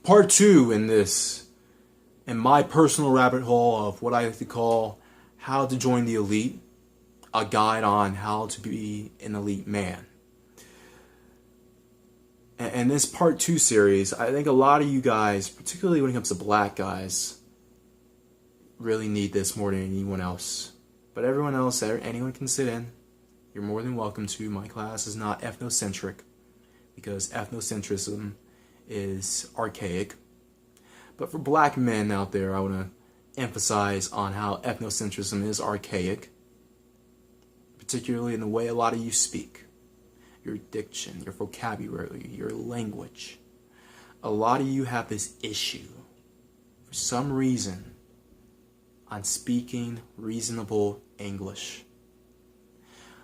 Part 2 in my personal rabbit hole of what I like to call how to join the elite, a guide on how to be an elite man. And this part 2 series, I think a lot of you guys, particularly when it comes to black guys, really need this more than anyone else. But everyone else, anyone can sit in. You're more than welcome to. My class is not ethnocentric, because ethnocentrism is archaic. But for black men out there, I want to emphasize on how ethnocentrism is archaic, particularly in the way a lot of you speak. Your diction, your vocabulary, your language. A lot of you have this issue, for some reason, on speaking reasonable English.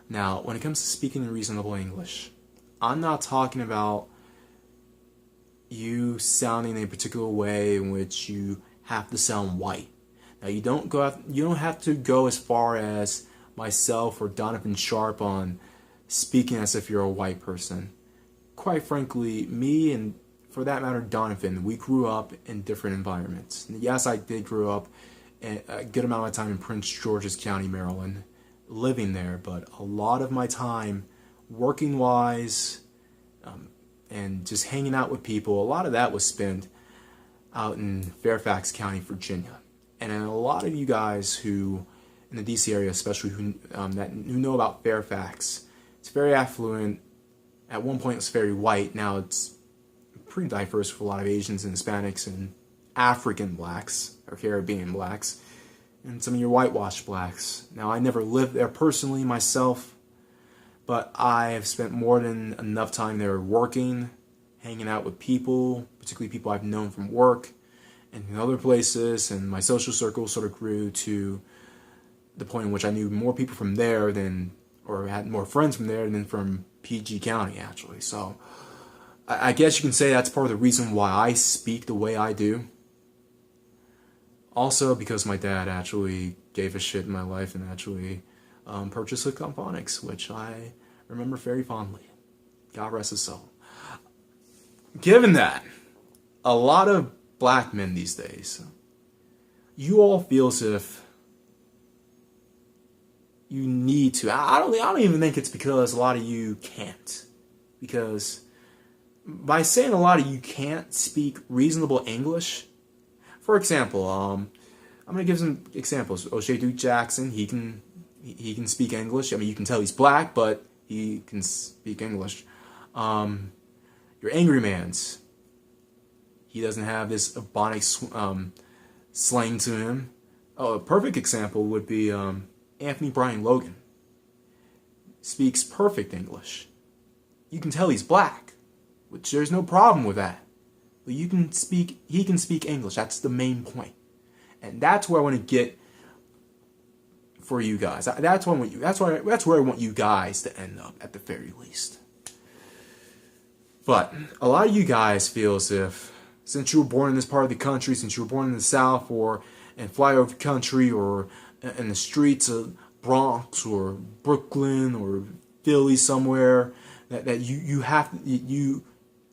Now, when it comes to speaking reasonable English, I'm not talking about you sounding a particular way in which you have to sound white. Now, you don't have to go as far as myself or Donovan Sharp on speaking as if you're a white person. Quite frankly, me and, for that matter, Donovan, we grew up in different environments. And yes, I did grow up a good amount of time in Prince George's County, Maryland, living there, but a lot of my time working-wise and just hanging out with people, a lot of that was spent out in Fairfax County, Virginia. And a lot of you guys who, in the DC area especially, who know about Fairfax, it's very affluent. At one point it was very white. Now it's pretty diverse with a lot of Asians and Hispanics and African blacks, or Caribbean blacks, and some of your whitewashed blacks. Now, I never lived there personally myself, but I have spent more than enough time there working, hanging out with people, particularly people I've known from work and in other places, and my social circle sort of grew to the point in which I knew more people from there than, or had more friends from there than from PG County, actually. So I guess you can say that's part of the reason why I speak the way I do. Also, because my dad actually gave a shit in my life and actually purchased Hooked Phonics, which I remember very fondly. God rest his soul. Given that, a lot of black men these days, you all feel as if you need to. I don't even think it's because a lot of you can't. Because by saying a lot of you can't speak reasonable English, for example, I'm gonna give some examples. O'Shea Duke Jackson, he can speak English. I mean, you can tell he's black, but he can speak English. Your Angry Man's, he doesn't have this Ebonic slang to him. Oh, a perfect example would be Anthony Brian Logan. Speaks perfect English. You can tell he's black, which there's no problem with that. But he can speak English. That's the main point. And that's where I want to get for you guys. That's where I want you guys to end up, at the very least. But a lot of you guys feel as if, since you were born in this part of the country, since you were born in the South, or in flyover country, or in the streets of Bronx or Brooklyn or Philly somewhere, that you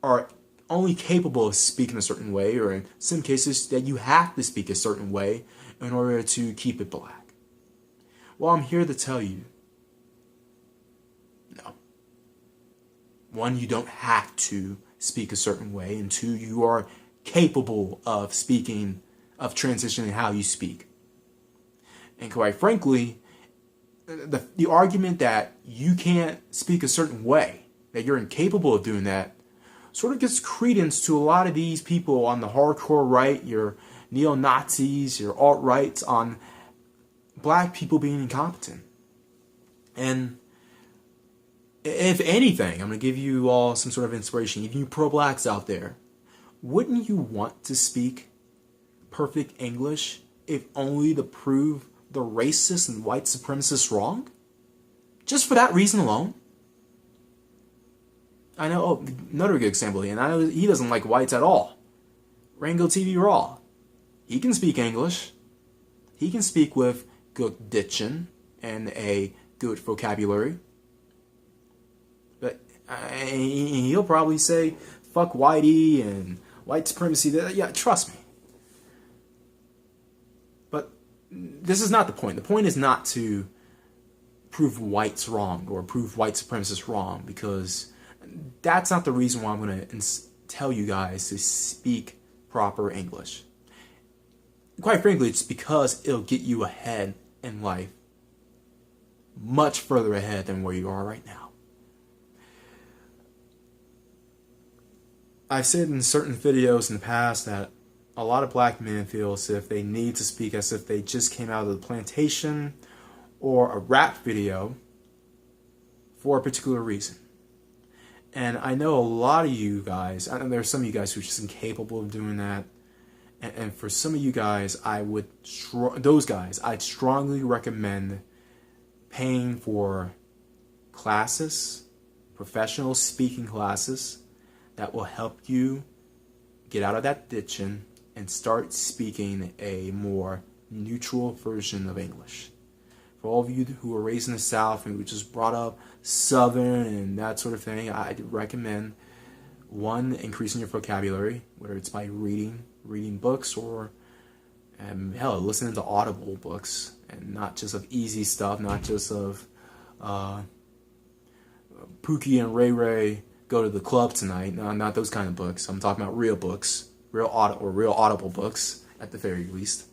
are only capable of speaking a certain way, or in some cases that you have to speak a certain way in order to keep it black. Well, I'm here to tell you, no. One, you don't have to speak a certain way, and two, you are capable of speaking, of transitioning how you speak. And quite frankly, the argument that you can't speak a certain way, that you're incapable of doing that, sort of gives credence to a lot of these people on the hardcore right, your neo-Nazis, your alt-rights, on black people being incompetent. And if anything, I'm going to give you all some sort of inspiration, even you pro-blacks out there, wouldn't you want to speak perfect English if only to prove the racist and white supremacists wrong? Just for that reason alone? I know, another good example, and I know he doesn't like whites at all. Rango TV Raw. He can speak English. He can speak with good diction and a good vocabulary. But he'll probably say, fuck whitey and white supremacy, yeah, trust me. But this is not the point. The point is not to prove whites wrong or prove white supremacists wrong, because that's not the reason why I'm going to tell you guys to speak proper English. Quite frankly, it's because it'll get you ahead in life, much further ahead than where you are right now. I've said in certain videos in the past that a lot of black men feel as if they need to speak as if they just came out of the plantation or a rap video for a particular reason. And I know a lot of you guys, I know there are some of you guys who are just incapable of doing that. And for some of you guys, I'd strongly recommend paying for classes, professional speaking classes, that will help you get out of that ditching and start speaking a more neutral version of English. For all of you who are raised in the South and who just brought up Southern and that sort of thing, I'd recommend, one, increasing your vocabulary, whether it's by reading books or, hell, listening to Audible books, and not just of easy stuff, not just of Pookie and Ray Ray go to the club tonight. No, not those kind of books. I'm talking about real books, real Audible books at the very least.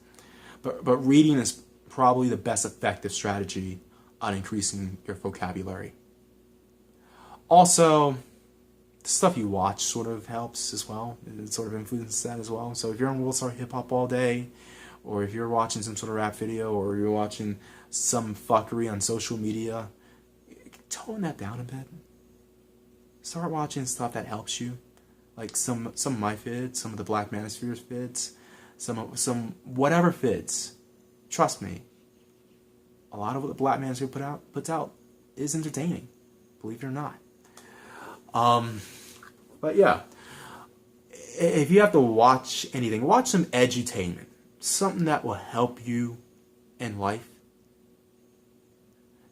But reading is probably the best effective strategy on increasing your vocabulary. Also, the stuff you watch sort of helps as well. It sort of influences that as well. So if you're on World Star Hip Hop all day, or if you're watching some sort of rap video, or you're watching some fuckery on social media, tone that down a bit. Start watching stuff that helps you, like some of my vids, some of the Black Manosphere's vids, some whatever vids. Trust me, a lot of what the Black Manosphere puts out is entertaining, believe it or not. But yeah, if you have to watch anything, watch some edutainment, something that will help you in life,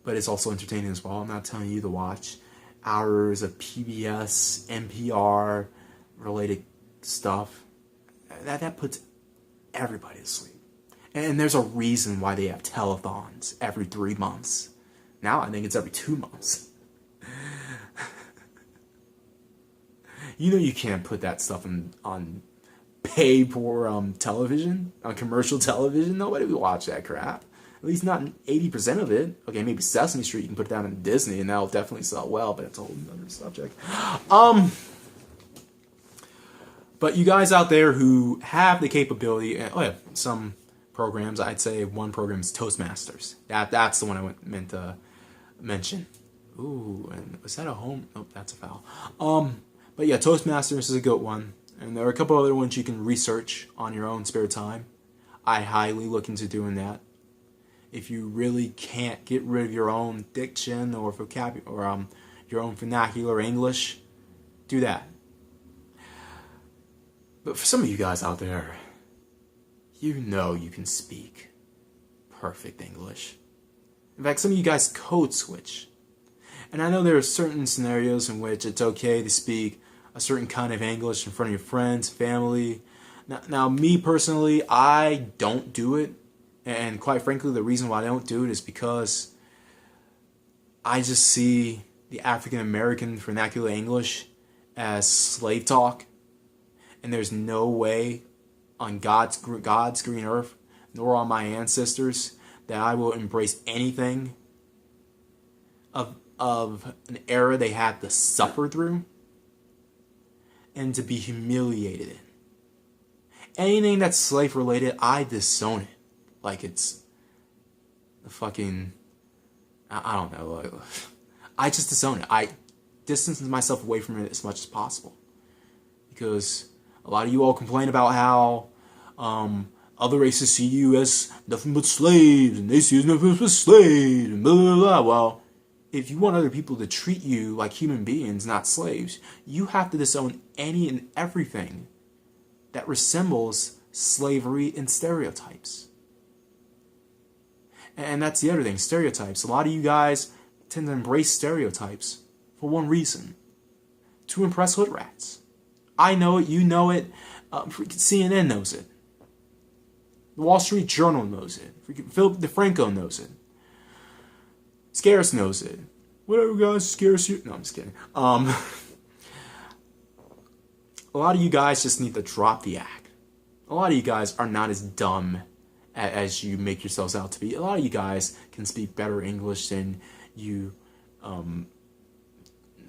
but it's also entertaining as well. I'm not telling you to watch hours of PBS, NPR related stuff. That puts everybody to sleep. And there's a reason why they have telethons every 3 months. Now I think it's every 2 months. You know you can't put that stuff on pay for television, on commercial television. Nobody will watch that crap. At least not 80% of it. Okay, maybe Sesame Street, you can put it down on Disney and that'll definitely sell well, but it's a whole other subject. But you guys out there who have the capability, some programs, I'd say one program is Toastmasters. That's the one I meant to mention. Ooh, and was that a home? Nope, that's a foul. But yeah, Toastmasters is a good one. And there are a couple other ones you can research on your own spare time. I highly look into doing that. If you really can't get rid of your own diction or vocabulary or your own vernacular English, do that. But for some of you guys out there, you know you can speak perfect English. In fact, some of you guys code switch. And I know there are certain scenarios in which it's okay to speak a certain kind of English in front of your friends, family. Now me personally, I don't do it. And quite frankly, the reason why I don't do it is because I just see the African American vernacular English as slave talk. And there's no way on God's green earth, nor on my ancestors, that I will embrace anything of an era they had to suffer through and to be humiliated in. Anything that's slave related, I disown it. Like it's the fucking, I don't know. I just disown it. I distance myself away from it as much as possible. Because a lot of you all complain about how other races see you as nothing but slaves, and they see you as nothing but slaves, and blah, blah, blah. Well, if you want other people to treat you like human beings, not slaves, you have to disown any and everything that resembles slavery and stereotypes. And that's the other thing, stereotypes. A lot of you guys tend to embrace stereotypes for one reason: to impress hood rats. I know it. You know it. Freaking CNN knows it. The Wall Street Journal knows it. Freaking Philip DeFranco knows it. Scarce knows it. Whatever, guys. Scarce you. No, I'm just kidding. A lot of you guys just need to drop the act. A lot of you guys are not as dumb as you make yourselves out to be. A lot of you guys can speak better English than you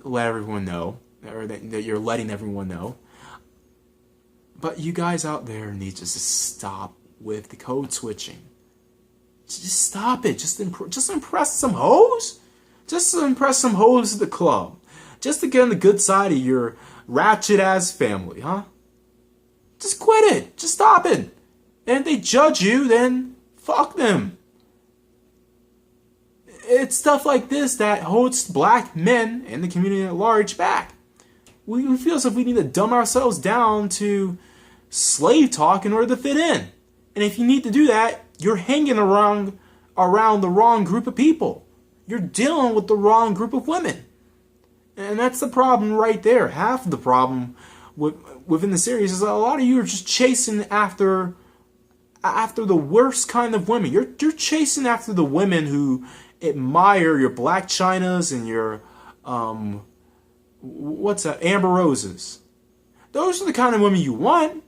let everyone know, or that you're letting everyone know. But you guys out there need to just stop with the code switching. Just stop it. Just impress some hoes. Just to impress some hoes at the club. Just to get on the good side of your ratchet ass family, huh? Just quit it. Just stop it. And if they judge you, then fuck them. It's stuff like this that holds black men and the community at large back. We feel as if we need to dumb ourselves down to slave talk in order to fit in. And if you need to do that, you're hanging around the wrong group of people. You're dealing with the wrong group of women. And that's the problem right there. Half of the problem within the series is that a lot of you are just chasing after the worst kind of women. You're chasing after the women who admire your Black Chinas and your Amber Roses. Those are the kind of women you want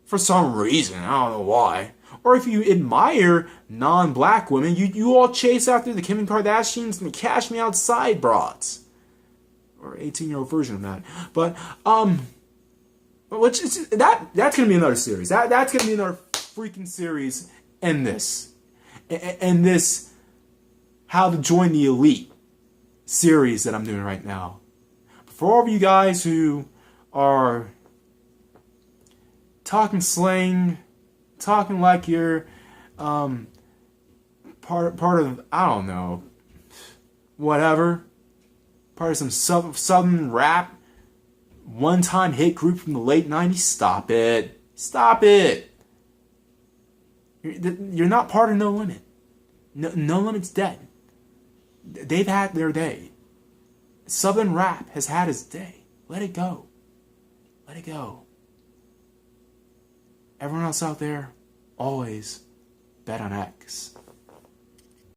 for some reason. I don't know why. Or if you admire non-black women, you all chase after the Kim Kardashians and the Cash Me Outside broads. Or 18-year-old version of that. But that's gonna be another series. That's gonna be another freaking series in this. And this How to Join the Elite series that I'm doing right now. For all of you guys who are talking slang, talking like you're part of, I don't know, whatever, part of some southern rap, one-time hit group from the late 90s, stop it. Stop it. You're not part of No Limit. No Limit's dead. They've had their day. Southern rap has had its day. Let it go. Let it go. Everyone else out there, always bet on X.